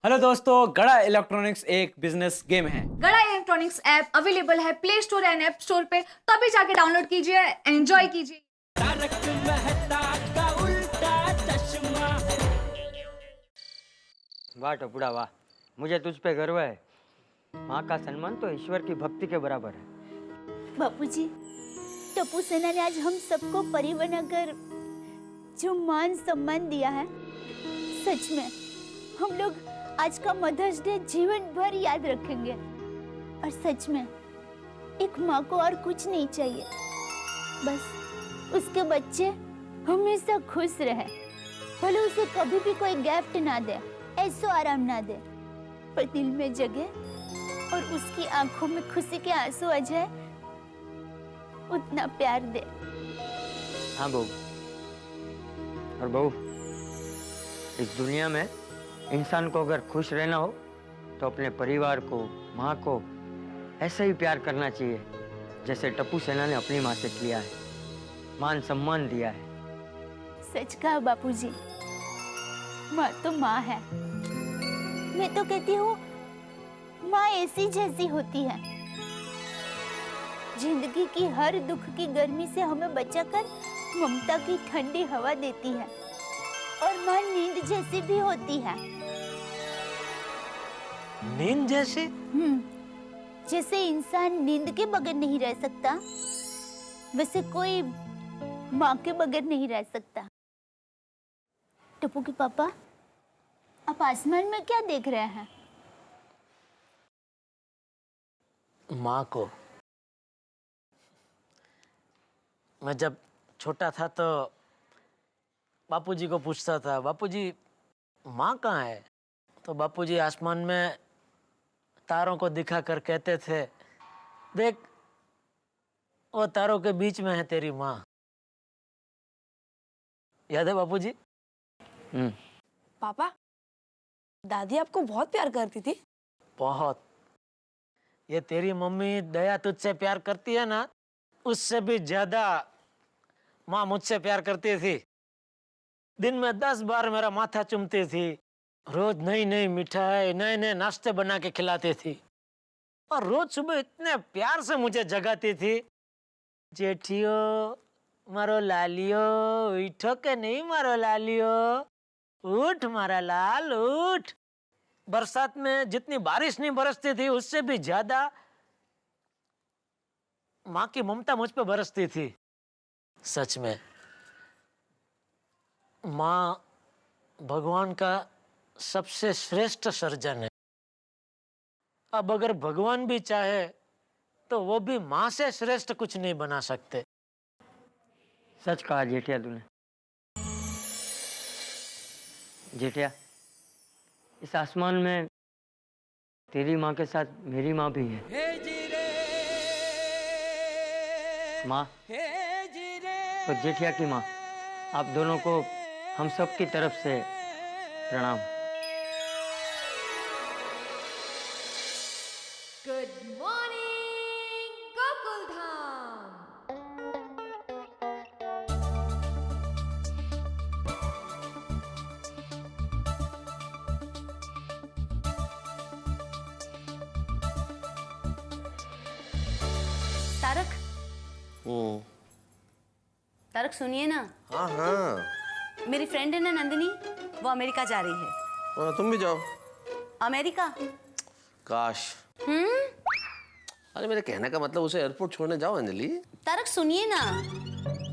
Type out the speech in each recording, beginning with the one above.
Hello दोस्तों, गड़ा electronics एक बिजनेस गेम है। गड़ा इलेक्ट्रॉनिक्स ऐप अवेलेबल है play store and app store पे, तो अभी जाके डाउनलोड कीजिए, एंजॉय कीजिए। वाह टपुड़ा वाह, मुझे तुझ पे गर्व है। माँ का सम्मान तो ईश्वर की भक्ति के बराबर है। बापूजी, टप्पू सेना ने आज हम सबको परिवार नगर जो मान सम्मान दिया है, सच में हम लोग आज का मदर्स डे जीवन भर याद रखेंगे। और सच में एक माँ को और कुछ नहीं चाहिए, बस उसके बच्चे हमेशा खुश रहे। भले उसे कभी भी कोई गिफ्ट ना दे, ऐसो आराम ना दे, पर दिल में जगे और उसकी आंखों में खुशी के आंसू आ जाए, उतना प्यार दे। हाँ बहू, और बहू, इस दुनिया में इंसान को अगर खुश रहना हो तो अपने परिवार को, माँ को ऐसे ही प्यार करना चाहिए जैसे टप्पू सेना ने अपनी माँ से किया है, मान सम्मान दिया है। सच कहा बापूजी, माँ तो माँ है। मैं तो कहती हूँ माँ ऐसी जैसी होती है, जिंदगी की हर दुख की गर्मी से हमें बचाकर ममता की ठंडी हवा देती है। और माँ नींद जैसी भी होती है। नींद जैसी? जैसे इंसान नींद के बगैर नहीं रह सकता, वैसे कोई माँ के बगैर नहीं रह सकता। टप्पू के पापा, आप आसमान में क्या देख रहे हैं? माँ को। मैं जब छोटा था तो बापूजी को पूछता था, बापूजी माँ कहाँ है? तो बापूजी आसमान में तारों को दिखा कर कहते थे, देख वो तारों के बीच में है तेरी माँ। याद है बापूजी? पापा, दादी आपको बहुत प्यार करती थी। बहुत। ये तेरी मम्मी दया तुझसे प्यार करती है ना, उससे भी ज्यादा माँ मुझसे प्यार करती थी। दिन में 10 बार मेरा माथा चूमती थी, रोज नई नई मिठाई, नए नए नाश्ते बना के खिलाती थी, और रोज सुबह इतने प्यार से मुझे जगाती थी, जेठियो मारो लालियो, उठो के नहीं मारो लालियो, उठ मारा लाल उठ। बरसात में जितनी बारिश नहीं बरसती थी, उससे भी ज्यादा माँ की ममता मुझ पे बरसती थी। सच में माँ भगवान का सबसे श्रेष्ठ सर्जन है। अब अगर भगवान भी चाहे तो वो भी माँ से श्रेष्ठ कुछ नहीं बना सकते। सच कहा जेठिया तूने। जेठिया, इस आसमान में तेरी माँ के साथ मेरी माँ भी है। माँ और जेठिया की माँ, आप दोनों को हम सब की तरफ से प्रणाम। Good morning Gokuldham. तारक, तारक सुनिए ना। हाँ हाँ। मेरी फ्रेंड है ना नंदिनी, वो अमेरिका जा रही है। हाँ, तुम भी जाओ। अमेरिका? काश। अरे मेरे कहने का मतलब उसे एयरपोर्ट छोड़ने जाओ अंजलि। तारक सुनिए ना,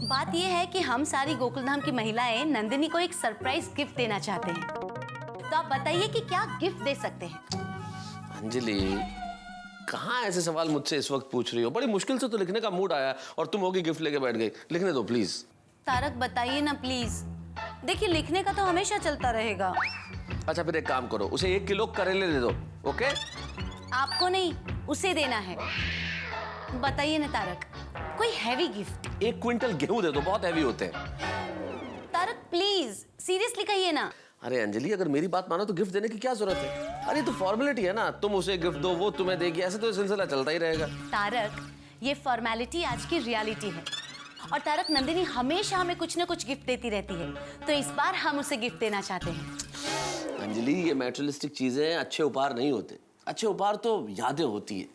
बात ये है कि हम सारी गोकुलधाम की महिलाएं नंदिनी को एक सरप्राइज गिफ्ट देना चाहते हैं। तो आप बताइए कि क्या गिफ्ट दे सकते हैं? अंजलि, कहाँ ऐसे सवाल मुझसे इस वक्त पूछ रही हो? बड़ी मुश्किल से तो लिखने का मूड आया और तुम होगी गिफ्ट लेके बैठ गई। लिखने दो प्लीज। तारक बताइए ना प्लीज। देखिए लिखने का तो हमेशा चलता रहेगा। अच्छा फिर एक काम करो, उसे 1 किलो करेले दे दो। ओके? आपको नहीं, उसे देना है। बताइए ना तारक, कोई हैवी गिफ्ट। 1 क्विंटल गेहूं दे दो, बहुत हैवी होते हैं। तारक प्लीज सीरियसली कहिए ना। अरे अंजलि, अगर मेरी बात मानो तो गिफ्ट देने की क्या जरूरत है? अरे तो फॉर्मेलिटी है ना, तुम उसे गिफ्ट दो, वो तुम्हें देगी, ऐसे तो ये सिलसिला चलता ही रहेगा। तारक, ये फॉर्मेलिटी आज की रियलिटी है। और तारक, नंदिनी हमेशा हमें कुछ न कुछ गिफ्ट देती रहती है, तो इस बार हम उसे गिफ्ट देना चाहते हैं। अंजलि, ये मैटेरियलिस्टिक चीजें अच्छे उपहार नहीं होते। अच्छे उपहार तो यादें होती है,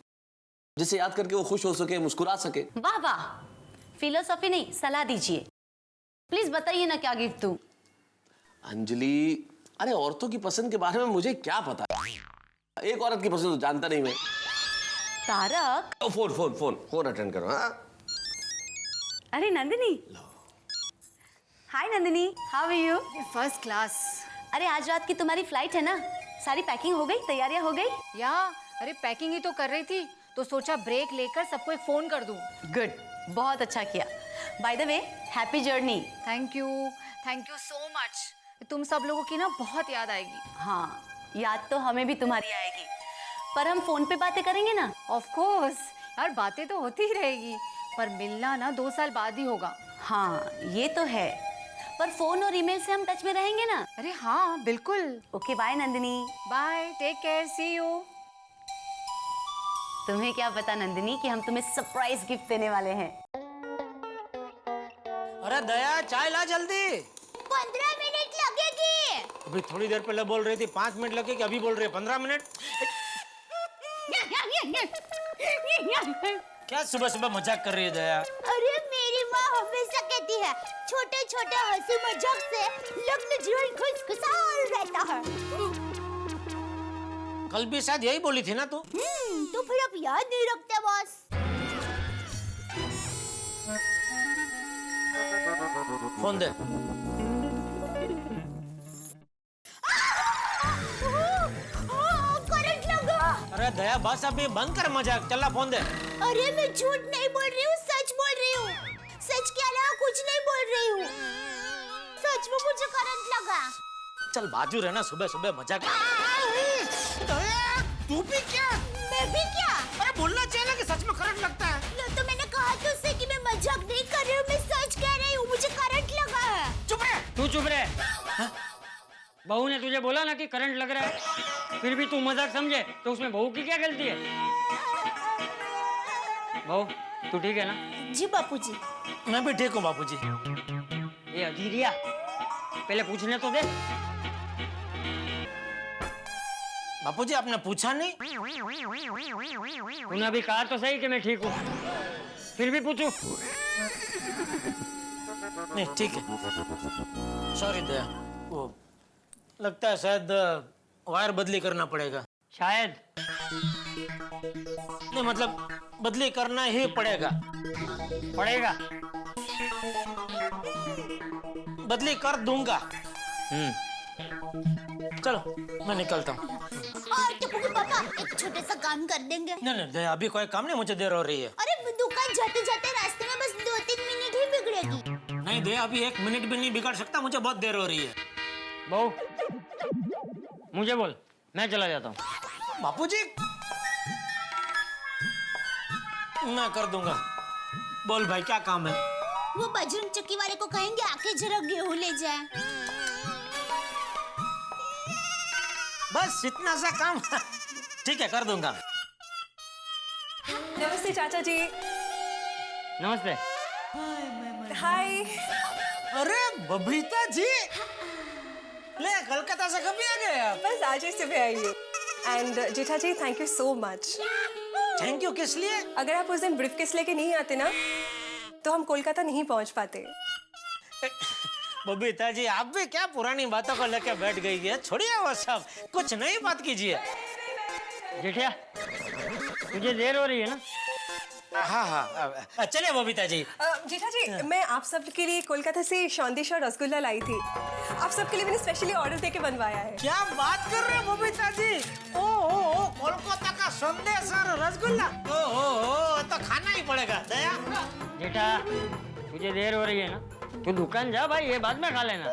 जिसे याद करके वो खुश हो सके, मुस्कुरा सके। वाह वाह, फिलोसॉफी नहीं, सलाह दीजिए। प्लीज बताइए ना क्या गिफ्ट दूं। अंजलि, अरे औरतों की पसंद के बारे में मुझे क्या पता, एक औरत की पसंद तो जानता नहीं मैं। Tarak. Phone phone phone phone attend करो। हाँ, अरे Nandini. Hi Nandini, how are you? First class. अरे आज रात की तुम्हारी फ्लाइट है ना, सारी पैकिंग हो गई, तैयारियां हो गई? या अरे पैकिंग ही तो कर रही थी, तो सोचा ब्रेक लेकर सबको एक फोन कर दूं। गुड, बहुत अच्छा किया। By the way, happy journey. Thank you so much. तुम सब लोगों की ना बहुत याद आएगी। हाँ, याद तो हमें भी तुम्हारी आएगी, पर हम फोन पे बातें करेंगे ना। ऑफ कोर्स यार, बातें तो होती ही रहेगी, पर मिलना ना 2 साल बाद ही होगा। हाँ ये तो है, पर फोन और ईमेल से हम टच में रहेंगे ना। अरे हाँ बिल्कुल। Okay bye Nandini. Bye, take care, see you. तुम्हें क्या पता नंदिनी कि हम तुम्हें सरप्राइज गिफ्ट देने वाले हैं। अरे दया, चाय ला जल्दी। 15 मिनट लगेगी। अभी थोड़ी देर पहले बोल रही थी 5 मिनट लगेगी, अभी बोल रही है 15 मिनट। क्या सुबह सुबह मजाक कर रही है दया? अरे मेरी माँ हमेशा कहती है, छोटे छोटे हंसी मजाक से लग्न जीवन खुशखुशाल रहता है। कल भी शायद यही बोली थी ना तू? तो फिर अब याद नहीं रखते बॉस। फोन दे। करंट लगा। अरे दया बस अभी बंद कर मजाक, चल फोन दे। अरे मैं झूठ नहीं बोल रही हूँ, सच बोल रही हूँ। सच के अलावा कुछ नहीं बोल रही हूँ। सच में मुझे करंट लगा। चल बाजू रहना, सुबह सुबह मजाक। तू भी क्या? मैं भी क्या? अरे बोलना चाहिए ना कि सच में करंट लगता है। तो मैंने कहा तो उससे कि मैं मजाक नहीं कर रही हूँ, मैं सच कह रही हूँ, मुझे करंट लगा है। चुप रह। तू चुप रह। बहू ने तुझे बोला ना कि करंट लग रहा है, फिर भी तू मजाक समझे, तो उसमें बहू की क्या गलती है? बहू तू ठीक है ना? जी बापूजी। मैं भी ठीक हूँ बापूजी। ये अधीरिया, पहले पूछने तो दे। बापूजी आपने पूछा नहीं? तूने अभी कहा तो सही कि मैं ठीक हूँ, फिर भी पूछूं? नहीं ठीक है, सॉरी दया। वो लगता है शायद वायर बदली करना पड़ेगा। शायद। नहीं मतलब बदली करना ही पड़ेगा। पड़ेगा। बदली कर दूंगा। चलो मैं निकलता हूँ। और टप्पू पापा एक छोटा सा काम कर देंगे? नहीं नहीं दया, अभी कोई काम नहीं, मुझे देर हो रही है। अरे दुकान जाते जाते रास्ते में बस 2-3 मिनट ही बिगड़ेगी। नहीं दया, अभी 1 मिनट भी नहीं बिगाड़ सकता, मुझे बहुत देर हो रही है। बहू मुझे बोल, मैं चला जाता हूँ। बापूजी मैं कर दूंगा। बोल भाई क्या काम है? वो बजरंग चक्की वाले को कहेंगे आके जरा गेहूं ले जाए। बस इतना सा काम। ठीक है कर दूंगा। नमस्ते चाचा जी। नमस्ते। हाय। अरे बबीता जी, ले कलकत्ता से कभी आ गए आप? बस आज ही सुबह आई हूँ। And Jetha ji thank you so much. Thank you किस लिए? अगर आप उस दिन ब्रीफकेस लेके नहीं आते ना, तो हम कोलकाता नहीं पहुँच पाते। बबीता जी आप भी क्या पुरानी बातों को लेकर बैठ गई है? छोड़िए वो सब, कुछ नई बात कीजिए। जेठिया तुझे देर हो रही है ना? हाँ हाँ चलिए बबीता जी। जेठा जी मैं आप सब के लिए कोलकाता से संदेश और रसगुल्ला लाई थी। आप सबके लिए मैंने स्पेशली ऑर्डर देके बनवाया है। क्या बात कर रहे हो बबीता जी? ओ कोलकाता का संदेश और रसगुल्ला, ओ तो खाना ही पड़ेगा। दया जेठा तुझे देर हो रही है ना, तू दुकान जा भाई, ये बाद में खा लेना।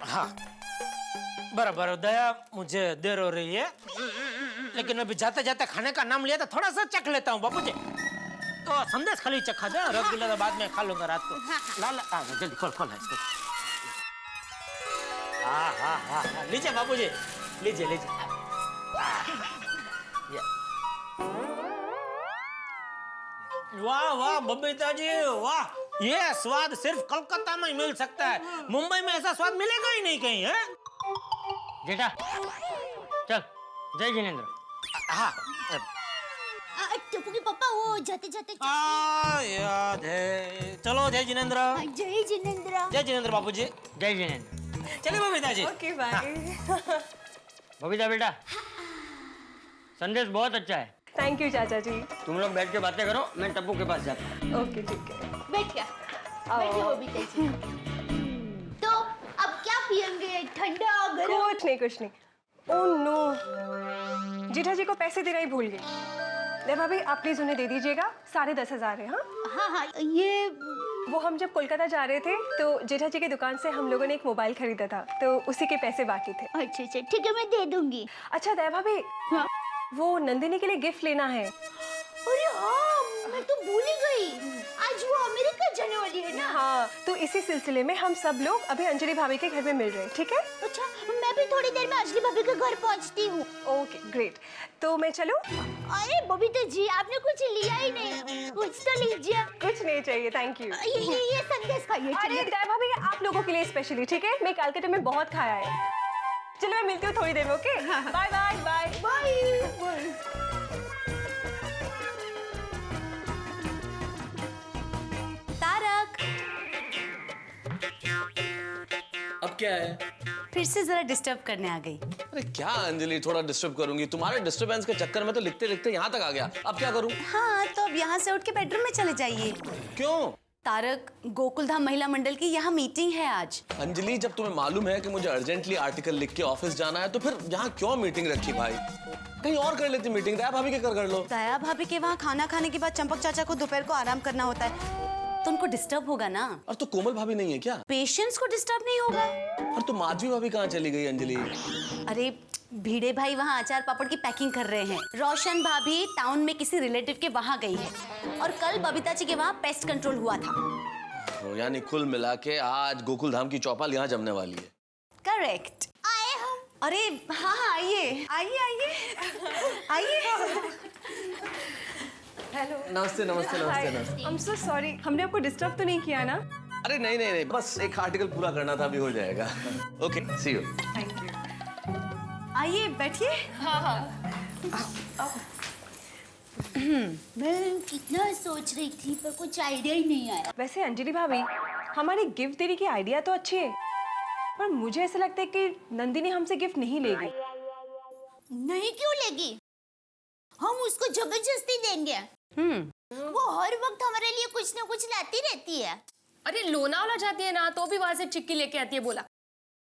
हाँ बराबर दया, मुझे देर हो रही है, लेकिन अभी जाते जाते खाने का नाम लिया तो थोड़ा सा चख लेता हूँ बापूजी। तो संदेश खाली चखा दे, रसगुल्ला तो बाद में खा लूंगा रात को। ला जल्दी खोल खोल इसको। हाँ लीजिए बापूजी, लीजिए। वाह वाह बबीता जी वाह, ये स्वाद सिर्फ कोलकाता में ही मिल सकता है, मुंबई में ऐसा स्वाद मिलेगा ही नहीं कहीं, है? जेठा चल, जय जिनेंद्र। हाँ, टप्पू के पापा वो जाते जाते याद है। चलो जय जिनेंद्र। जय जिनेंद्र। जय जिनेंद्र बाबूजी। जय जिनेंद्र। चलिए बबीता जी। Okay bye. बबीता बेटा, संदेश बहुत अच्छा है। थैंक यू चाचा जी। तुम लोग बैठ के बातें करो, मैं टप्पू के पास जाता हूँ। ओके ठीक है। बैठ क्या? बैठिए बबीता जी। तो अब क्या पियेंगे? ठंडा गरम? कुछ नहीं। ओह नो, जेठा जी को पैसे देना ही भूल गई। ले भाभी, आप प्लीज उन्हें दे दीजिएगा, 10,500 है। हाँ हाँ, ये वो हम जब कोलकाता जा रहे थे तो जेठा जी की दुकान से हम लोगों ने एक मोबाइल खरीदा था, तो उसी के पैसे बाकी थे। अच्छा ठीक है, मैं दे दूंगी। अच्छा दया भाभी, हाँ? वो नंदिनी के लिए गिफ्ट लेना है। अरे हाँ, मैं तो भूल ही गई, आज वो अमेरिका जाने वाली है ना। हाँ, तो इसी सिलसिले में हम सब लोग अभी अंजलि भाभी के घर में मिल रहे हैं, ठीक है? अच्छा, मैं भी थोड़ी देर में अंजलि भाभी के घर पहुंचती हूँ। ओके ग्रेट, तो मैं चलूं? अरे बबीता जी, आपने कुछ लिया ही नहीं, कुछ तो लीजिए। कुछ नहीं चाहिए, थैंक यू। ये संदेश खाइए। अरे दया भाभी, आप लोगों के लिए स्पेशली, ठीक है? मैं कलकत्ते में बहुत खाया है। चलो मैं मिलती हूँ थोड़ी देर में, okay? Bye bye bye bye. Tarak, अब क्या है? फिर से जरा डिस्टर्ब करने आ गई। अरे क्या अंजलि, थोड़ा डिस्टर्ब करूंगी? तुम्हारे डिस्टरबेंस के चक्कर में तो लिखते लिखते यहाँ तक आ गया। अब क्या करूँ? हाँ, तो अब यहाँ से उठ के बेडरूम में चले जाइए। क्यों? तारक, गोकुलधाम महिला मंडल की यहाँ मीटिंग है आज। अंजलि, जब तुम्हें मालूम है कि मुझे अर्जेंटली आर्टिकल लिख के ऑफिस जाना है, तो फिर यहाँ क्यों मीटिंग रखी भाई? कहीं और कर लेती मीटिंग, दया भाभी के घर कर लो। दया भाभी के वहाँ खाना खाने के बाद चंपक चाचा को दोपहर को आराम करना होता है, तो उनको डिस्टर्ब होगा ना। और तो कोमल भाभी नहीं है क्या? पेशेंट्स को डिस्टर्ब नहीं होगा। और तो माधवी भाभी कहाँ चली गई अंजलि? अरे भिड़े भाई वहाँ अचार पापड़ की पैकिंग कर रहे हैं। रोशन भाभी टाउन में किसी रिलेटिव के वहाँ गई है, और कल बबीता जी के वहाँ पेस्ट कंट्रोल हुआ था। यानी कुल मिला के आज गोकुलधाम की चौपाल यहाँ जमने वाली है। करेक्ट। आए हम। अरे हाँ, आइए आइए आइए आइए। हेलो। नमस्ते नमस्ते नमस्ते नमस्ते। आई एम सो सॉरी, हमने आपको डिस्टर्ब तो नहीं किया ना? अरे नहीं नहीं नहीं, बस एक आर्टिकल पूरा करना था, अभी हो जाएगा। Okay, see you. Thank you. आइए बैठिए। मैं कितना सोच रही थी, पर कुछ आइडिया ही नहीं आया। वैसे अंजलि भाभी, हमारी गिफ्ट देने की आइडिया तो अच्छी है, पर मुझे ऐसा लगता है कि नंदिनी हमसे गिफ्ट नहीं लेगी। नहीं क्यों लेगी? हम उसको जबरदस्ती देंगे। वो हर वक्त हमारे लिए कुछ ना कुछ लाती रहती है। अरे लोनावाला जाती है ना, तो भी वहां से चिक्की लेके आती है। बोला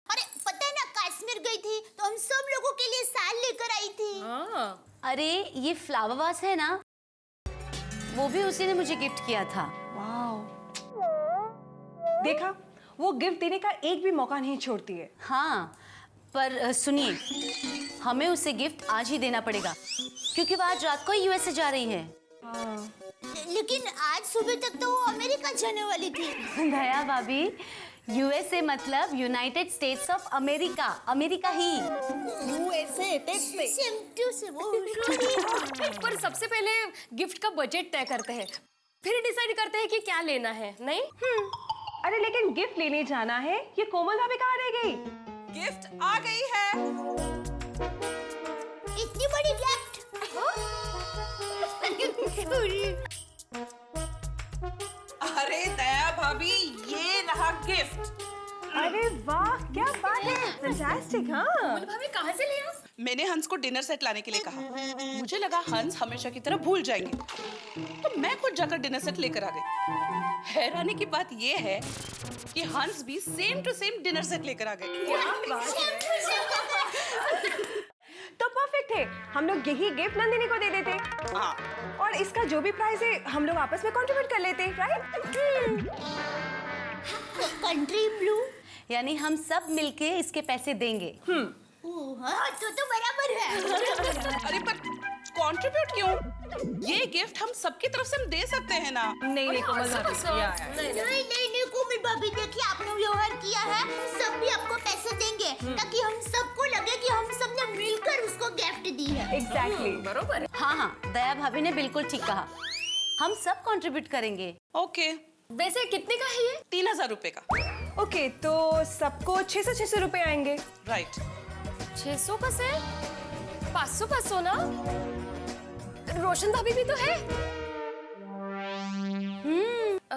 अरे पता है ना, कश्मीर गई थी तो हम सब लोगों के लिए साल लेकर आई थी। हाँ। अरे ये फ्लावर वास है ना, वो भी उसी ने मुझे गिफ्ट किया था। वाओ, देखा, वो गिफ्ट देने का एक भी मौका नहीं छोड़ती है। हाँ, पर सुनिए, हमें उसे गिफ्ट आज ही देना पड़ेगा, क्योंकि वो आज रात को यूएसए जा रही है। लेकिन आज सुबह तक तो वो अमेरिका जाने वाली थी। दया भाभी, यूएसए मतलब United States of America, America ही। Same to same. पर सबसे पहले गिफ्ट का बजट तय करते हैं, फिर डिसाइड करते हैं कि क्या लेना है। नहीं? अरे लेकिन गिफ्ट लेने जाना है, ये कोमल भाभी कहाँ रह गई? गिफ्ट आ गई है। इतनी बड़ी गिफ्ट। अरे दया भाभी, ये रहा गिफ्ट। अरे वाह, क्या बात है, फैंटास्टिक। हाँ, भाभी कहाँ से लिया? मैंने हंस को डिनर सेट लाने के लिए कहा। मुझे लगा हंस हमेशा की तरह भूल जाएंगे, तो मैं खुद जाकर डिनर सेट लेकर आ गई। हैरानी की बात ये है कि हंस भी same to same dinner set लेकर आ गए। तो परफेक्ट है, हम लोग यही गिफ्ट नंदिनी को दे देते। हाँ। और इसका जो भी प्राइस है हम लोग आपस में कंट्रीब्यूट कर लेते, राइट? कंट्री ब्लू, यानी हम सब मिलके इसके पैसे देंगे। हाँ, तो बराबर है। अरे पर कंट्रीब्यूट क्यों? ये गिफ्ट हम सबकी तरफ से हम दे सकते हैं ना? नहीं कोमल भाभी, नहीं कोमल भाभी, देखिए आपने व्यवहार किया है, सब भी आपको पैसे देंगे, ताकि हम सबको लगे कि हम सबने मिलकर उसको गिफ्ट दी है। एग्जैक्टली, बरोबर है। हाँ हाँ, दया भाभी ने बिल्कुल ठीक कहा, हम सब कंट्रीब्यूट करेंगे। ओके, वैसे कितने का है ये? 3000 रुपए का। ओके, तो सबको 600 रुपए आएंगे। राइट। 600 का से 500 ना? रोशन भाभी भी तो है।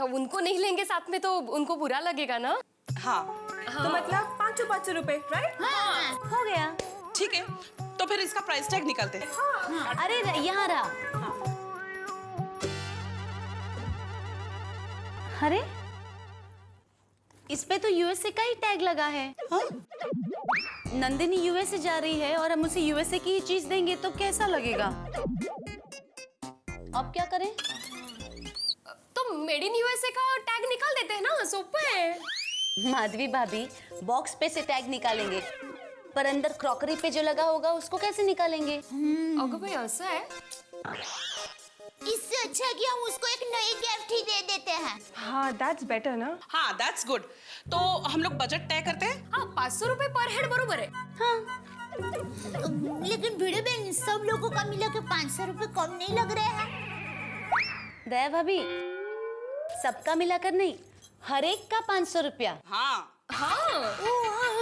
उनको नहीं लेंगे साथ में तो उनको बुरा लगेगा ना। हाँ, तो मतलब 500 रुपए, राइट? हाँ, हो गया। ठीक है, तो फिर इसका प्राइस टैग निकालते हैं। हाँ, अरे यहाँ रहा। अरे इस पे तो यूएसए का ही टैग लगा है। नंदिनी यूएसए जा रही है और हम उसे यूएसए की ही चीज देंगे तो कैसा लगेगा? अब क्या करें? तो मेड इन यूएसए का टैग निकाल देते हैं ना, सोपा है। माधवी भाभी, बॉक्स पे से टैग निकालेंगे, पर अंदर क्रॉकरी पे जो लगा होगा उसको कैसे निकालेंगे? अगर भाई ऐसा है, इससे अच्छा है कि हम उसको एक नई गिफ्ट ही दे देते हैं। हाँ, दैट्स बेटर ना। हाँ, दैट्स गुड। तो हम लोग बजट तय करते हैं। हाँ 500 रुपए पर हेड बरोबर है। हाँ, लेकिन भिड़े बहन, सब लोगों का मिला के 500 रुपए कम नहीं लग रहे हैं? दया भाभी, सबका मिलाकर नहीं, हर एक का 500 रुपया। हाँ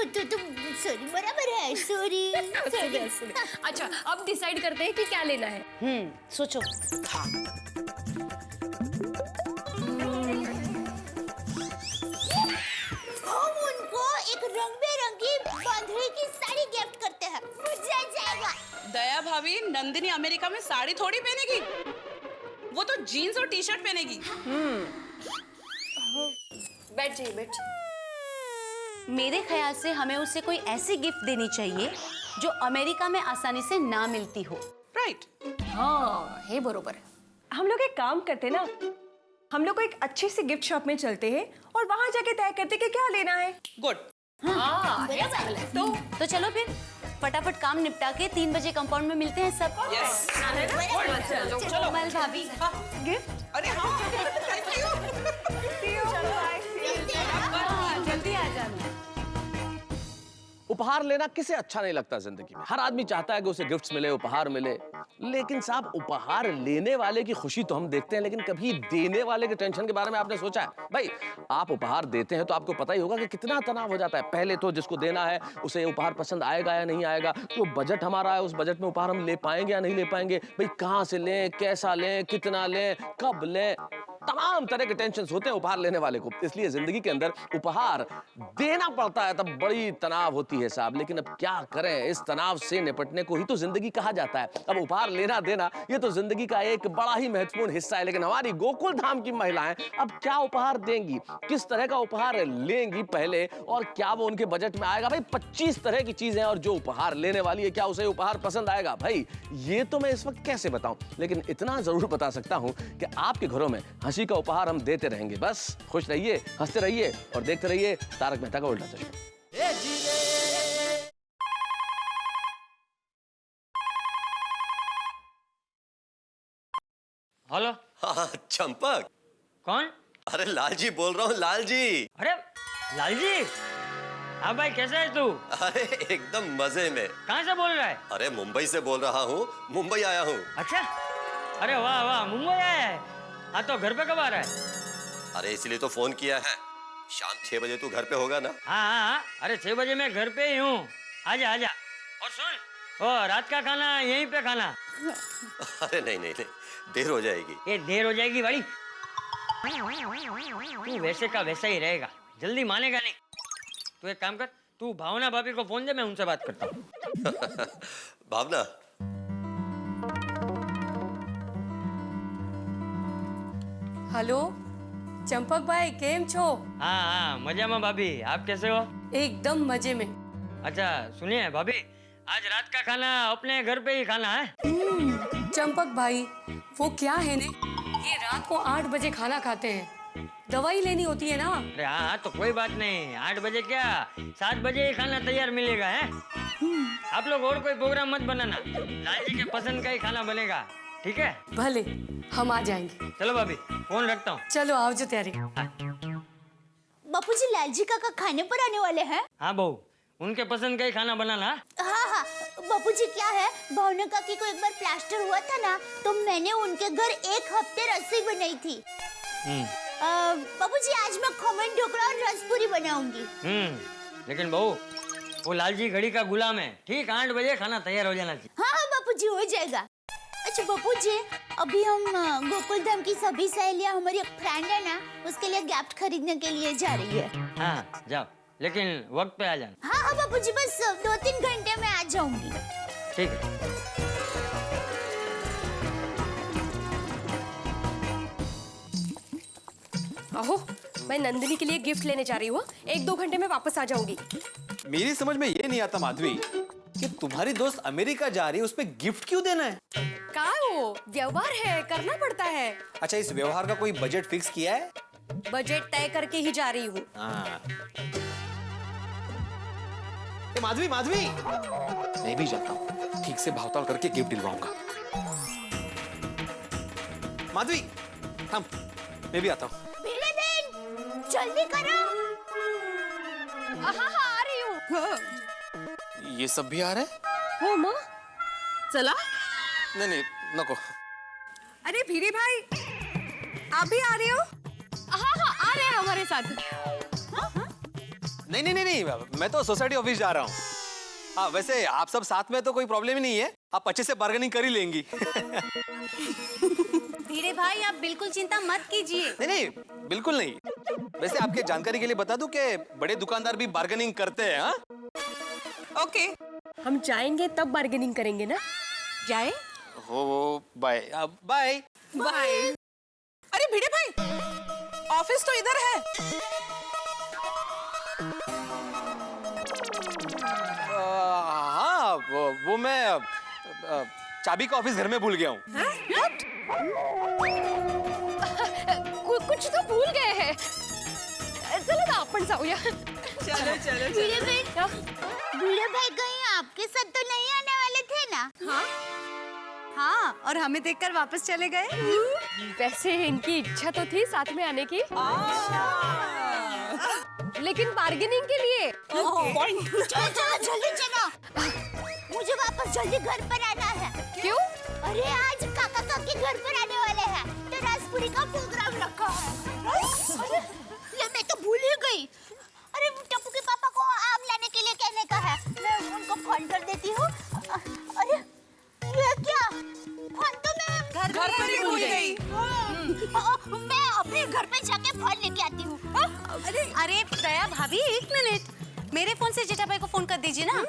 तो सॉरी, बराबर है, सॉरी। अच्छा, अब डिसाइड करते हैं कि क्या लेना है। सोचो। हम उनको एक रंग बिरंगी बांधनी की साड़ी गिफ्ट करते हैं, मजा आ जाएगा। दया भाभी, नंदिनी अमेरिका में साड़ी थोड़ी पहनेगी, वो तो जीन्स और टी शर्ट पहनेगी। बैठ जाइए। मेरे ख्याल से हमें उसे कोई ऐसी गिफ्ट देनी चाहिए जो अमेरिका में आसानी से ना मिलती हो। राइट। हाँ, है बरोबर है। हम लोग एक काम करते ना, हम लोग को एक अच्छी सी गिफ्ट शॉप में चलते हैं और वहां जाके तय करते कि क्या लेना है। गुड। हाँ, तो चलो फिर फटाफट काम निपटा के 3 बजे कंपाउंड में मिलते हैं सब। यस। चलो मल भाभी, गिफ्ट। अरे हाँ, थैंक यू। जल्दी आ जाना। उपहार लेना किसे अच्छा नहीं लगता जिंदगी में। हर आदमी चाहता है कि उसे गिफ्ट्स मिले, उपहार मिले, लेकिन साहब उपहार लेने वाले की खुशी तो हम देखते हैं, लेकिन कभी देने वाले के टेंशन के बारे में आपने सोचा है? भाई आप उपहार देते हैं तो आपको पता ही होगा कि कितना तनाव हो जाता है। पहले तो जिसको देना है उसे उपहार पसंद आएगा या नहीं आएगा, तो बजट हमारा है, उस बजट में उपहार हम ले पाएंगे या नहीं ले पाएंगे, भाई कहाँ से लें, कैसा लें, कितना लें, कब लें, तमाम तरह के टेंशन होते हैं उपहार लेने वाले को। इसलिए जिंदगी के अंदर उपहार देना पड़ता है, तब बड़ी तनाव होती है साहब। लेकिन अब क्या करें, इस तनाव से निपटने को ही तो जिंदगी कहा जाता है। अब उपहार लेना देना ये तो जिंदगी का एक बड़ा ही महत्वपूर्ण हिस्सा है। लेकिन हमारी गोकुल धाम की महिलाएं अब क्या उपहार देंगी, किस तरह का उपहार लेंगी पहले, और क्या वो उनके बजट में आएगा? भाई 25 तरह की चीजें, और जो उपहार लेने वाली है क्या उसे उपहार पसंद आएगा? भाई ये तो मैं इस वक्त कैसे बताऊं, लेकिन इतना जरूर बता सकता हूं कि आपके घरों में हंसी का उपहार हम देते रहेंगे। बस खुश रहिए, हंसते रहिए और देखते रहिए तारक मेहता का उल्टा चश्मा। हेलो। हाँ चंपक। कौन? अरे लाल जी बोल रहा हूँ, लाल जी। अरे लाल जी, हाँ भाई कैसा है तू? अरे एकदम मजे में। कहाँ से बोल रहा है? अरे मुंबई से बोल रहा हूँ, मुंबई आया हूँ। अच्छा, अरे वाह वाह, मुंबई आया है। हाँ तो घर पे कब आ रहा है? अरे इसलिए तो फोन किया है, शाम 6 बजे तू घर पे होगा ना? हाँ, अरे 6 बजे मैं घर पे ही हूँ, आजा आजा। और सुन, ओ रात का खाना यहीं पे खाना। अरे नहीं नहीं नहीं, देर हो जाएगी। ये देर हो जाएगी भाई, तू वैसे का वैसा ही रहेगा, जल्दी मानेगा नहीं। तू एक काम कर, तू भावना भाभी को फोन दे, मैं उनसे बात करता हूँ। भावना। हेलो चंपक भाई, केम छो? हाँ मजा में भाभी, आप कैसे हो? एकदम मजे में। अच्छा सुनिए भाभी, आज रात का खाना अपने घर पे ही खाना है। चंपक भाई, वो क्या है ने, ये रात को 8 बजे खाना खाते हैं, दवाई लेनी होती है ना। अरे हाँ तो कोई बात नहीं, 8 बजे क्या 7 बजे ही खाना तैयार मिलेगा है। आप लोग और कोई प्रोग्राम मत बनाना, लाल जी के पसंद का ही खाना बनेगा, ठीक है? भले, हम आ जाएंगे। चलो भाभी, फोन रखता हूँ। चलो आओ जो तैयारी। बापूजी लाल जी काका खाने पर आने वाले हैं। हाँ बहू, उनके पसंद का ही खाना बनाना। हाँ, बापूजी क्या है, भावना काकी को एक बार प्लास्टर हुआ था ना, तो मैंने उनके घर 1 हफ्ते रसोई बनाई थी। बाबूजी आज मैं खमन ढोकला और रसपूरी बनाऊंगी। लेकिन बहू वो लालजी घड़ी का गुलाम है, ठीक 8 बजे खाना तैयार हो जाना चाहिए। हाँ बाबूजी हो जाएगा। अच्छा बाबूजी, अभी हम गोकुल धाम की सभी सहेलियां, हमारी एक फ्रेंड है ना, उसके लिए गिफ्ट खरीदने के लिए जा रही है। हाँ जाओ, लेकिन वक्त पे आ जाना। हाँ बाबूजी, बस 2-3 घंटे में आ जाऊंगी। ठीक है। आहो, मैं नंदिनी के लिए गिफ्ट लेने जा रही हूँ। 1-2 घंटे में वापस आ जाऊंगी। मेरी समझ में ये नहीं आता माधवी कि तुम्हारी दोस्त अमेरिका जा रही है, उसपे गिफ्ट क्यों देना है? का वो व्यवहार है, करना पड़ता है। अच्छा, इस व्यवहार का कोई बजट फिक्स किया है? बजट तय करके ही जा रही हूँ। हाँ। माधवी माधवी, मैं भी जाता हूँ, ठीक से भावताल करके गिफ्ट दिलवाऊंगा। माधवी हम, मैं भी आता हूँ। जल्दी करो। हाँ आ रही हूँ। ये सब भी आ रहे हैं? हो माँ, चला? नहीं नको। अरे भीरे भाई, आप भी आ रहे हो? हाँ आ रहे हैं हमारे साथ। नहीं, मैं तो सोसाइटी ऑफिस जा रहा हूँ। हाँ, वैसे आप सब साथ में तो कोई प्रॉब्लम ही नहीं है, आप अच्छे से बार्गेनिंग कर ही लेंगी। धीरे भाई, आप बिल्कुल चिंता मत कीजिए। नहीं, बिल्कुल नहीं। वैसे आपके जानकारी के लिए बता दूं कि बड़े दुकानदार भी बार्गेनिंग करते हैं। हाँ? ओके, हम जाएंगे तब बार्गेनिंग करेंगे ना। जाए? हो बाय बाय बाय। अरे भिड़े भाई, ऑफिस तो इधर है। हाँ, वो मैं चाबी का ऑफिस घर में भूल गया हूँ। कुछ तो भूल गए हैं। चलो ना अपन जाऊया। चलो। भीड़े भाई कहीं आपके साथ तो नहीं आने वाले थे ना? हाँ, और हमें देखकर वापस चले गए। वैसे इनकी इच्छा तो थी साथ में आने की, लेकिन बार्गेनिंग के लिए। चलो जल्दी चलो, मुझे वापस जल्दी घर पर आना है। क्यों? अरे आज काका काकी घर पर आने वाले हैं, तो रसपूरी का प्रोग्राम रखा है। अरे मैं तो भूल ही गई। अरे टप्पू के पापा को आम लाने के लिए कहने का है, मैं उनको फोन कर देती हूँ। अरे ये क्या? फोन तो मैं घर पर ही भूल गई। मैं अपने घर पे जाके फोन लेके आती हूँ। अरे दया भाभी, 1 मिनट, मेरे फोन से जेठा भाई को फोन कर दीजिए ना।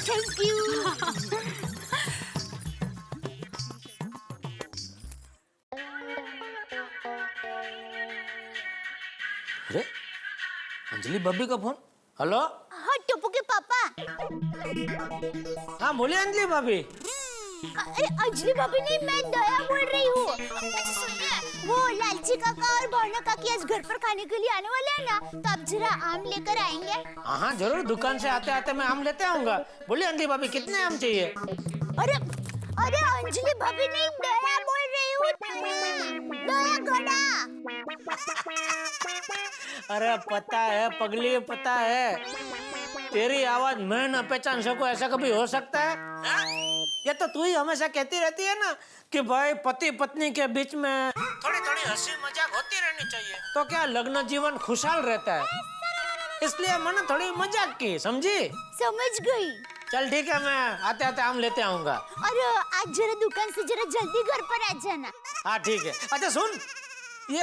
Thank you. अरे अंजलि भाभी का फोन। हेलो। हाँ टप्पू के पापा। हाँ बोलिए अंजलि भाभी। अरे अंजलि भाभी नहीं, मैं दया बोल रही हूँ। अच्छा सुनिए, वो लालची काका और भावना काकी आज घर पर खाने के लिए आने वाले हैं ना, तो आप जरा आम लेकर आएंगे? हाँ जरूर, दुकान से आते आते मैं आम लेते आऊंगा। बोलिए अंजलि भाभी, कितने आम चाहिए? अरे अंजलि भाभी नहीं, दया बोल रही हूँ। दया घड़ा। अरे पता है पगली, पता है, तेरी आवाज मैं न पहचान सकूं, ऐसा कभी हो सकता है? ये तो तू ही हमेशा कहती रहती है ना कि भाई पति पत्नी के बीच में थोड़ी थोड़ी हंसी मजाक होती रहनी चाहिए, तो क्या लग्न जीवन खुशहाल रहता है। इसलिए मैंने थोड़ी मजाक की, समझी? समझ गई। चल ठीक है, मैं आते आते आम लेते आऊंगा। अरे आज जरा दुकान से जरा जल्दी घर पर आ जाना। हाँ ठीक है। अच्छा सुन, ये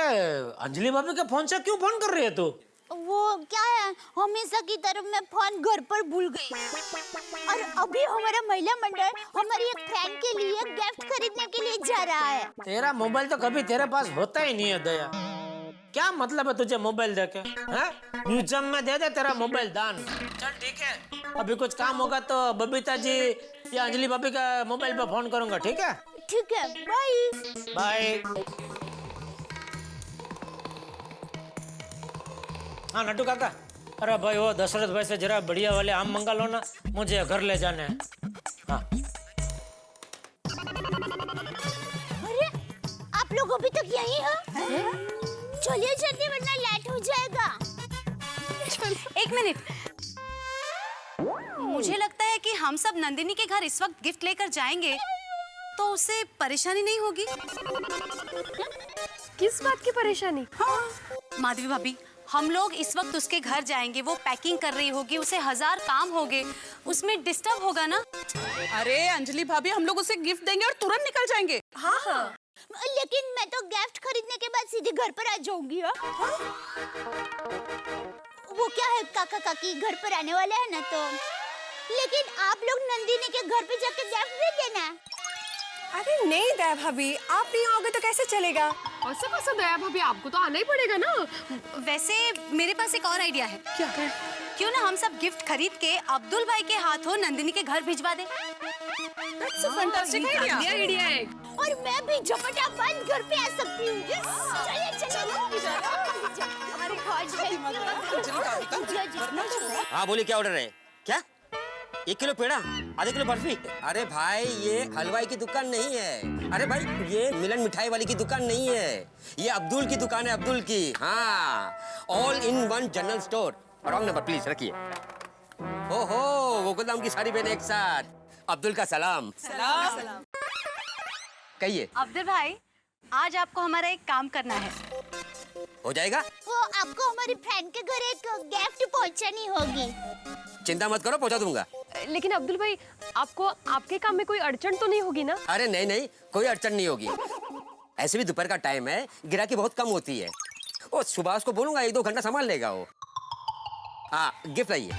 अंजलि भाभी के फोन से क्यों फोन कर रही है तू? वो क्या है, हमेशा की तरफ मैं फोन घर पर भूल गई। और अभी हमारा महिला मंडल हमारी एक फ्रेंड के लिए गिफ्ट खरीदने के लिए जा रहा है। तेरा मोबाइल तो कभी तेरे पास होता ही नहीं है दया। क्या मतलब है तुझे मोबाइल देके? म्यूजियम में दे दे तेरा मोबाइल दान। चल ठीक है, अभी कुछ काम होगा तो बबीता जी या अंजलि भाभी का मोबाइल पे फोन करूंगा। ठीक है? ठीक है, बाय बाय। हाँ नट्टू काका, अरे भाई वो दशरथ भाई से जरा बढ़िया वाले आम मंगा लो ना, मुझे घर ले जाने हैं। हाँ। अरे आप लोग अभी तक यहीं हो? चलिए जल्दी वरना लेट हो जाएगा। 1 मिनट, मुझे लगता है कि हम सब नंदिनी के घर इस वक्त गिफ्ट लेकर जाएंगे तो उसे परेशानी नहीं होगी। किस बात की परेशानी? माधवी भाभी, हम लोग इस वक्त उसके घर जाएंगे, वो पैकिंग कर रही होगी, उसे 1000 काम होंगे, उसमें डिस्टर्ब होगा ना। अरे अंजलि भाभी, हम लोग उसे गिफ्ट देंगे और तुरंत निकल जाएंगे। हाँ। लेकिन मैं तो गिफ्ट खरीदने के बाद सीधे घर पर आ जाऊंगी। हाँ? वो क्या है, काका काकी घर पर आने वाले हैं ना, तो लेकिन आप लोग नंदिनी के घर पे जाके गिफ्ट दे देना। अरे नहीं दया भाभी, आप नहीं आओगे तो कैसे चलेगा? ऐसा कैसे दया भाभी, आपको तो आना ही पड़ेगा ना। वैसे मेरे पास एक और आइडिया है। क्या है? क्यों ना हम सब गिफ्ट खरीद के अब्दुल भाई के हाथों नंदिनी के घर भिजवा दें। That's a fantastic idea. है। और मैं भी झपटा बंद घर पे आ सकती हूँ। चलिए चलिए। हाँ बोलिए, क्या ऑर्डर है? क्या 1 किलो पेड़ा, आधे किलो बर्फी? अरे भाई, ये हलवाई की दुकान नहीं है। अरे भाई, ये मिलन मिठाई वाली की दुकान नहीं है, ये अब्दुल की दुकान है, अब्दुल की। हाँ, all in one general store. Wrong number please रखिए। ओहो, गोकुलधाम की सारी बहनें एक साथ। अब्दुल का सलाम। सलाम। कहिए। अब्दुल भाई, आज आपको हमारा एक काम करना है। हो जाएगा। वो आपको हमारी फ्रेंड के घर एक गिफ्ट पहुंचानी होगी। चिंता मत करो, पहुंचा दूंगा। लेकिन अब्दुल भाई, आपको आपके काम में कोई अड़चन तो नहीं होगी ना? अरे नहीं नहीं, कोई अड़चन नहीं होगी। ऐसे भी दोपहर का टाइम है, गिराकी बहुत कम होती है। ओ, सुभाष को बोलूंगा 1-2 घंटा संभाल लेगा वो। हाँ, गिफ्ट लाइए।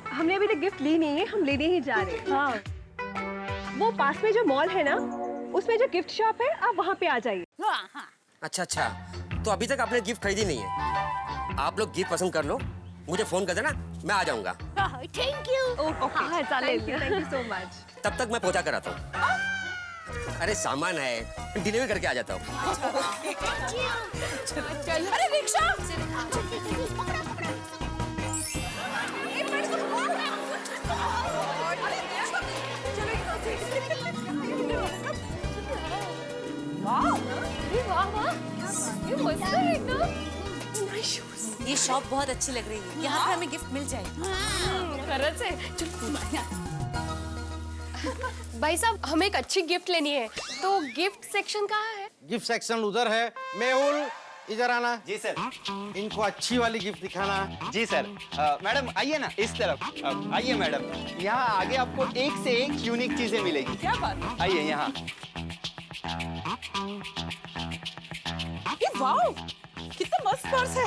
हमने अभी तक गिफ्ट ली नहीं है, हम लेने ही जा रहे हैं। हाँ। वो पास में जो मॉल है ना, उसमें जो गिफ्ट शॉप है, आप वहाँ पे आ जाइए। हाँ। अच्छा अच्छा, तो अभी तक आपने गिफ्ट खरीदी नहीं है। आप लोग गिफ्ट पसंद कर लो, मुझे फोन कर देना, मैं आ जाऊंगा। Thank you. Okay, thank you so much. तब तक मैं पहुंचा कर आता हूँ। अरे सामान है, डिलीवर करके आ जाता हूँ। अरे रिक्शा। ये शॉप बहुत अच्छी लग रही है, यहाँ पे हमें गिफ्ट मिल जाएगी। भाई साहब, हमें एक अच्छी गिफ्ट लेनी है, तो गिफ्ट सेक्शन कहाँ है? गिफ्ट सेक्शन उधर है। मेहुल, इधर आना। जी सर। इनको अच्छी वाली गिफ्ट दिखाना। जी सर। मैडम आइए ना, इस तरफ आइए मैडम। यहाँ आगे आपको एक से एक यूनिक चीजें मिलेगी। क्या बात? आइए यहाँ। ये वाओ, कितना मस्त पर्स है।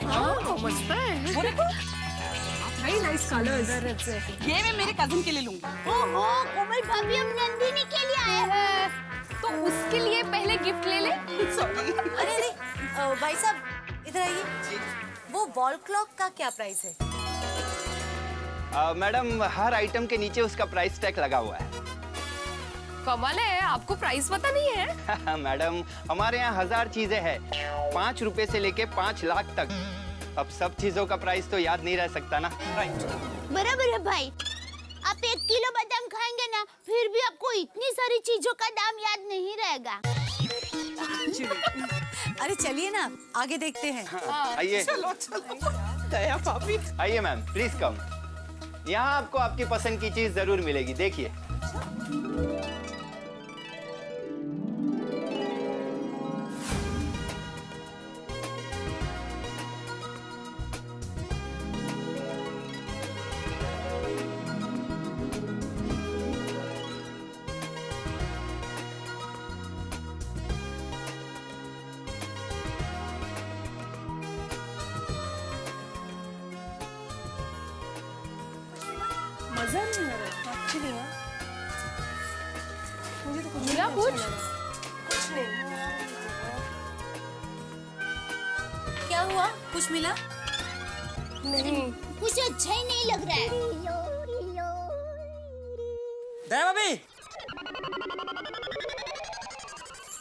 हाँ, मस्त है। वो देखो, वेरी नाइस कलर्स। ये मैं मेरे कजिन के लिए लूंगी। ओहो, कोमल भाभी, हम नंदिनी के लिए आए हैं। तो उसके लिए पहले गिफ्ट ले ले। सॉरी। अरे भाई साहब, इधर आइए। वो वॉल क्लॉक का क्या प्राइस है? मैडम, हर आइटम के नीचे उसका प्राइस टैग लगा हुआ है। कमाल है, आपको प्राइस पता नहीं है? मैडम, हमारे यहाँ 1000 चीजें हैं, 5 रुपए से लेके 5 लाख तक। अब सब चीजों का प्राइस तो याद नहीं रह सकता ना। राइट। बराबर है भाई। आप 1 किलो बादाम खाएंगे ना, फिर भी आपको इतनी सारी चीजों का दाम याद नहीं रहेगा। अरे चलिए ना, आगे देखते हैं। आइए। चलो चलो। दया भाभी। आइए मैम, प्लीज कम। यहाँ आपको आपकी पसंद की चीज जरूर मिलेगी, देखिए। मजा नहीं आ रहा एक्चुअली। मुझे तो कुछ मिला, कुछ नहीं। क्या हुआ? कुछ मिला? नहीं, कुछ अच्छा ही नहीं लग रहा है। दया भाभी,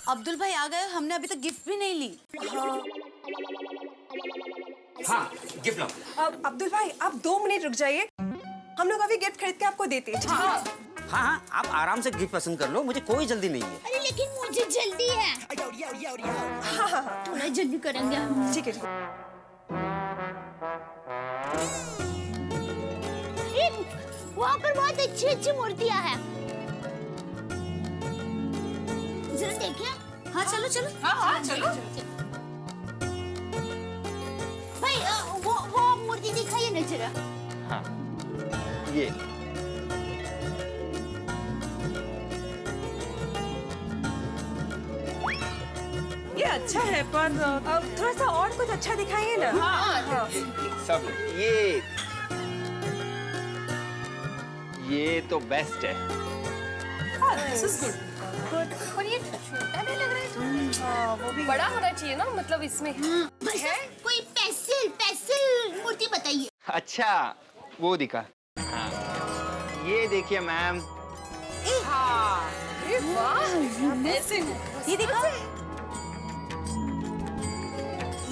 अब्दुल भाई आ गए, हमने अभी तक गिफ्ट भी नहीं ली। हाँ गिफ्ट लाओ। अब्दुल भाई, आप 2 मिनट रुक जाइए, हम लोग अभी गिफ्ट खरीद के आपको देते हैं। हाँ हाँ, आप आराम से गिफ्ट पसंद कर लो, मुझे कोई जल्दी नहीं है। अरे लेकिन मुझे जल्दी है। हाँ, थोड़ा जल्दी करेंगे हम। ठीक है। वहाँ पर बहुत अच्छी अच्छी मूर्तियाँ हैं। जरा देखिए। हाँ चलो चलो। हाँ चलो। भाई वो मूर्ति दिखाइए ना जरा। हाँ ये अच्छा है पर थोड़ा सा और कुछ अच्छा दिखाइए ना। हाँ। सब ये तो बेस्ट है। This is good. पर ये छोटा नहीं लग रहा है। वो भी बड़ा होना चाहिए ना, मतलब इसमें है कोई पेंसिल मूर्ति बताइए। अच्छा वो दिखा। हाँ ये देखिए मैम। हाँ वाह ऐसे ये दिखा।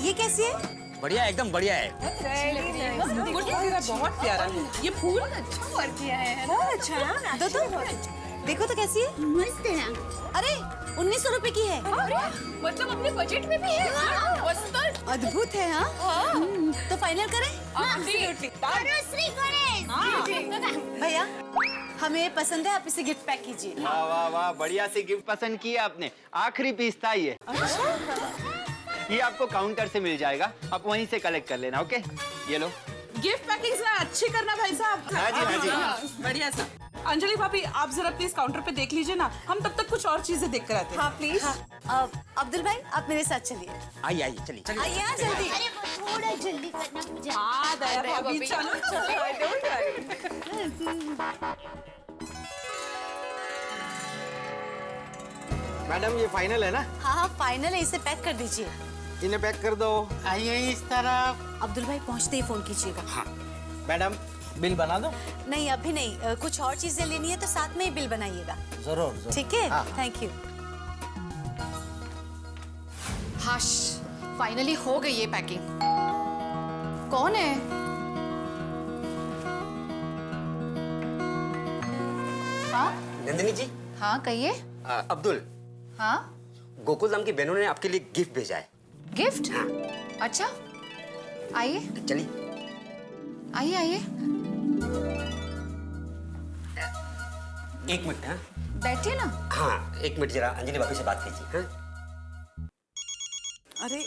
ये कैसी है? बढ़िया एकदम बढ़िया है। बहुत प्यारा है ये फूल। अच्छा वर्क किया है ना। अच्छा दो तो देखो तो कैसी है। मस्त है ना। अरे 1900 रुपए की है। मतलब अपने बजट में भी है। मस्त अद्भुत है। हाँ तो फाइनल करें। भैया हमें पसंद है, आप इसे गिफ्ट पैक कीजिए। वाह वाह वाह, बढ़िया से गिफ्ट पसंद किया आपने। आखिरी पीस था ये। ये आपको काउंटर से मिल जाएगा, आप वहीं से कलेक्ट कर लेना। ओके ये लो। गिफ्ट पैकिंग जरा अच्छी करना भाई साहब। हाँ जी हाँ जी। बढ़िया सा। अंजलि भाभी आप जरा प्लीज काउंटर पे देख लीजिए ना, हम तब तक कुछ और चीजें देख कर आते हैं। हाँ प्लीज। अब्दुल भाई आप मेरे साथ चलिए। आइए आइए चलिए। आइए यहाँ जल्दी। अरे थोड़ा जल्दी करना मुझे। हाँ दया भाभी चलो मैडम ये फाइनल है ना? हाँ फाइनल है, इसे पैक कर दीजिए। इन्हें पैक कर दो। आइए इस तरफ। अब्दुल भाई पहुँचते ही फोन कीजिएगा। हाँ मैडम बिल बना दो। नहीं अभी नहीं, कुछ और चीजें लेनी है तो साथ में ही बिल बनाइएगा। जरूर ठीक है। Thank you. हाश फाइनली हो गई ये पैकिंग। कौन है? हाँ नंदिनी जी। हाँ कहिए। अब्दुल। हाँ गोकुल धाम की बहनों ने आपके लिए गिफ्ट भेजा है। गिफ्ट? अच्छा आइए चलिए आइए आइए। एक मिनट। हाँ बैठिए ना। हाँ एक मिनट जरा अंजलि भाभी से बात कीजिए। हाँ अरे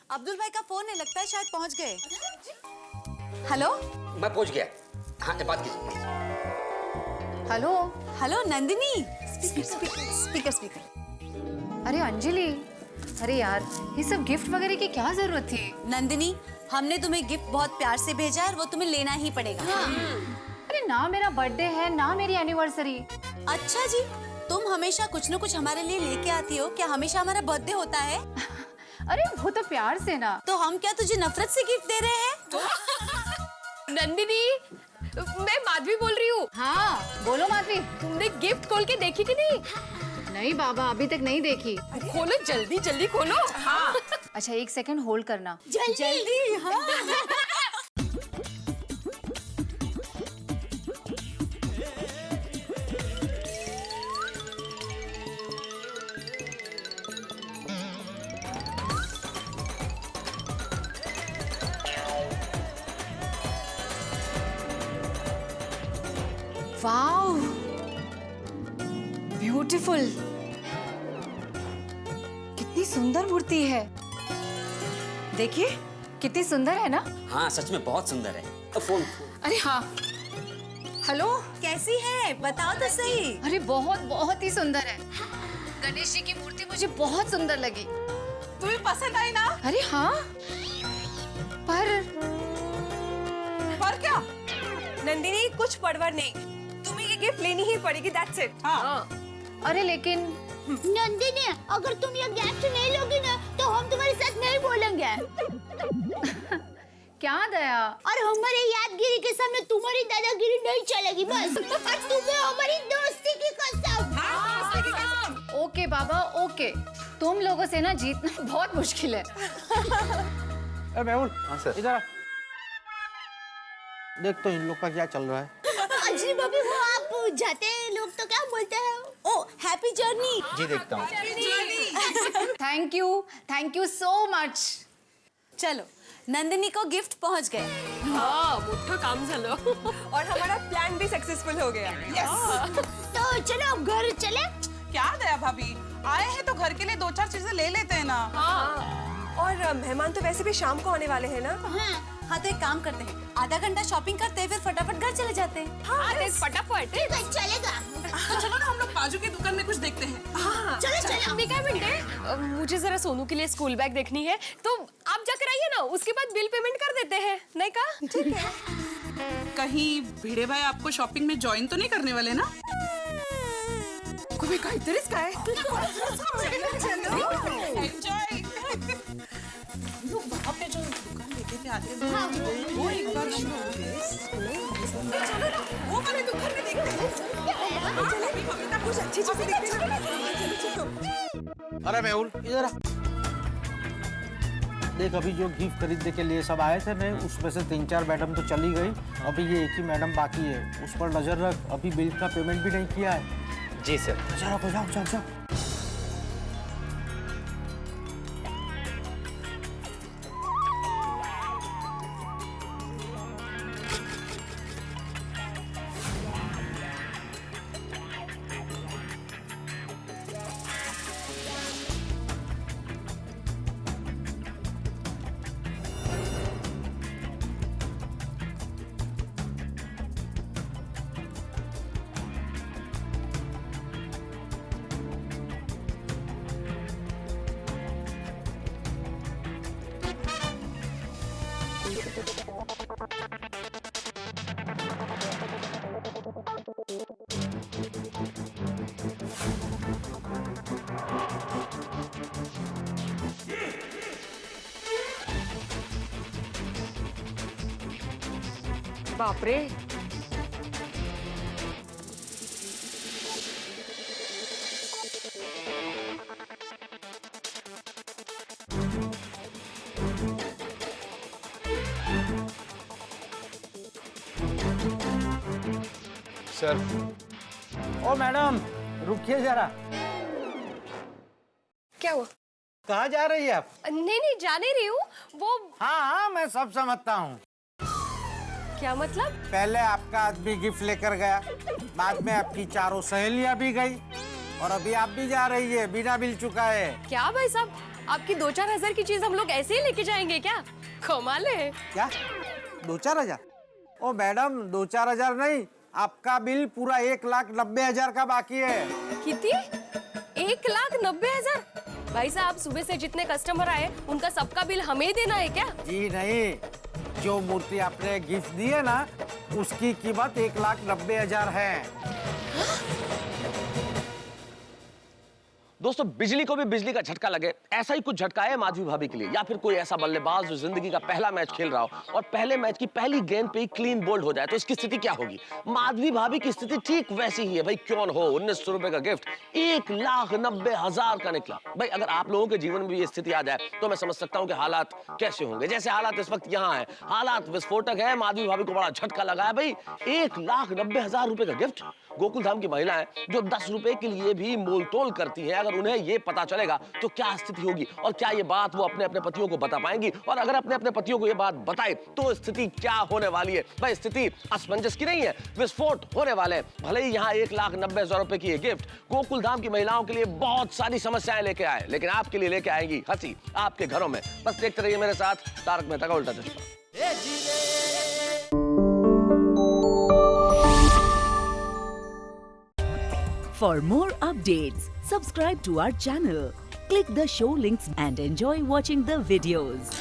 अब्दुल भाई का फोन है, लगता है शायद पहुंच गए। हेलो मैं पहुंच गया। हाँ बात कीजिए। Hello hello Nandini. Speaker speaker. अरे अंजलि, अरे यार ये सब गिफ्ट वगैरह की क्या जरूरत थी? नंदिनी हमने तुम्हें गिफ्ट बहुत प्यार से भेजा है और वो तुम्हें लेना ही पड़ेगा। अरे ना मेरा बर्थडे है ना मेरी एनिवर्सरी। अच्छा जी, तुम हमेशा कुछ न कुछ हमारे लिए लेके आती हो, क्या हमेशा हमारा बर्थडे होता है? अरे वो तो प्यार से ना। तो हम क्या तुझे नफरत से गिफ्ट दे रहे हैं? नंदिनी मैं माधवी बोल रही हूँ। हाँ बोलो माधवी। तुमने गिफ्ट खोल के देखी कि नहीं? नहीं बाबा अभी तक नहीं देखी। खोलो जल्दी जल्दी खोलो। हाँ अच्छा एक सेकंड होल्ड करना। जल्दी। हाँ वाओ ब्यूटीफुल। कितनी सुंदर मूर्ति है। देखिए कितनी सुंदर है ना। हाँ सच में बहुत सुंदर है। फोन। अरे हाँ हेलो कैसी है बताओ तो सही। अरे बहुत बहुत ही सुंदर है। गणेश जी की मूर्ति मुझे बहुत सुंदर लगी। तुम्हें पसंद आई ना? अरे हाँ पर क्या? नंदिनी कुछ पड़वर नहीं, तुम्हें ये गिफ्ट लेनी ही पड़ेगी। That's it. हाँ अरे लेकिन नंदिनी अगर तुम ये गिफ्ट नहीं लोगी ना तो हम तुम्हारे साथ नहीं बोलेंगे। क्या दया? और हमारी यादगिरी के सामने तुम्हारी दादागिरी नहीं चलेगी बस। और तुम्हें हमारी दोस्ती की कसम। ओके बाबा ओके, तुम लोगों से ना जीतना बहुत मुश्किल है। मेहुल। हाँ सर। इधर देख तो इन लोग का क्या चल रहा है। अंजलि भाभी वो आप जाते लोग तो क्या बोलते हैं? ओ हैप्पी जर्नी। जी देखता हूँ। Thank you so much. चलो नंदिनी को गिफ्ट पहुंच गए। हाँ मोटा काम चलो। और हमारा प्लान भी सक्सेसफुल हो गया। तो चलो अब घर चले। क्या दया भाभी आए हैं तो घर के लिए 2-4 चीजें ले लेते हैं ना। और मेहमान तो वैसे भी शाम को आने वाले हैं ना। हाँ तो एक काम करते हैं, आधा घंटा शॉपिंग करते हैं, फिर फटाफट घर चले जाते हैं। हाँ फटाफट चलेगा। तो चलो ना हम लोग बाजू की दुकान में कुछ देखते हैं। चलो मुझे जरा सोनू के लिए स्कूल बैग देखनी है, तो आप जाकर आइए ना, उसके बाद बिल पेमेंट कर देते हैं, नहीं का? ठीक है। कहीं भिड़े भाई आपको शॉपिंग में ज्वाइन तो नहीं करने वाले ना? कोई काहीतरी काय? एंजॉय। लोग वहाँ पे जो दुकान लेके थे आते हैं, वो एक बार शुरू हो गए। चलो ना, वो वाले दुकान में देखते हैं। चलो, कुछ अच्छी चीजें देखते हैं। अरे मेहुल इधर आ। देख अभी जो गिफ्ट खरीदने के लिए सब आए थे ना, उसमें से 3-4 मैडम तो चली गई, अभी ये एक ही मैडम बाकी है, उस पर नजर रख, अभी बिल का पेमेंट भी नहीं किया है। जी सर। जाओ जाओ जाओ जाओ। बाप रे, सर। ओ मैडम रुकिए जरा। क्या हुआ? कहाँ जा रही है आप? नहीं जा नहीं रही हूँ, वो हाँ मैं सब समझता हूँ। क्या मतलब? पहले आपका आदमी गिफ्ट लेकर गया, बाद में आपकी चारों सहेलियां भी गई, और अभी आप भी जा रही है बिना बिल चुकाए। क्या भाई साहब, आपकी 2-4 हजार की चीज हम लोग ऐसे ही लेके जाएंगे क्या? कमाल है। क्या 2-4 हजार? ओ मैडम 2-4 हजार नहीं, आपका बिल पूरा 1,90,000 का बाकी है। कितनी? 1,90,000? भाई साहब सुबह से जितने कस्टमर आए उनका सबका बिल हमें देना है क्या? जी नहीं, जो मूर्ति आपने गिफ्ट दी है ना, उसकी कीमत 1,90,000 है। दोस्तों बिजली को भी बिजली का झटका लगे, ऐसा ही कुछ झटका है माधवी भाभी के लिए, या फिर कोई ऐसा बल्लेबाज जो जिंदगी का पहला मैच खेल रहा हो और पहले मैच की पहली गेंद पे ही क्लीन बोल्ड हो जाए, तो इसकी स्थिति क्या होगी? माधवी भाभी की स्थिति ठीक वैसी ही है भाई। क्यों हो 1900 रुपए का गिफ्ट 1,90,000 का निकला। भाई अगर आप लोगों के जीवन में भी ये स्थिति आ जाए तो मैं समझ सकता हूँ कि हालात कैसे होंगे। जैसे हालात इस वक्त यहाँ है, हालात विस्फोटक है। माधवी भाभी को बड़ा झटका लगा है भाई, 1,90,000 रुपए का गिफ्ट। गोकुलधाम की महिलाएं जो 10 रुपए के लिए भी मोल तोल करती हैं, अगर उन्हें ये पता चलेगा तो क्या स्थिति होगी, और क्या ये बात वो अपने अपने पतियों को बता पाएंगी, और अगर अपने अपने पतियों को ये बात बताए तो स्थिति क्या होने वाली है? भाई स्थिति असमंजस की नहीं है, विस्फोट होने वाले हैं। भले ही यहाँ 1,90,000 रुपए की ये गिफ्ट गोकुलधाम की महिलाओं के लिए बहुत सारी समस्याएं लेके आए, लेकिन आपके लिए लेके आएंगी हंसी आपके घरों में। बस देखते रहिए मेरे साथ तारक मेहता का उल्टा चश्मा। For more updates, subscribe to our channel, click the show links and enjoy watching the videos.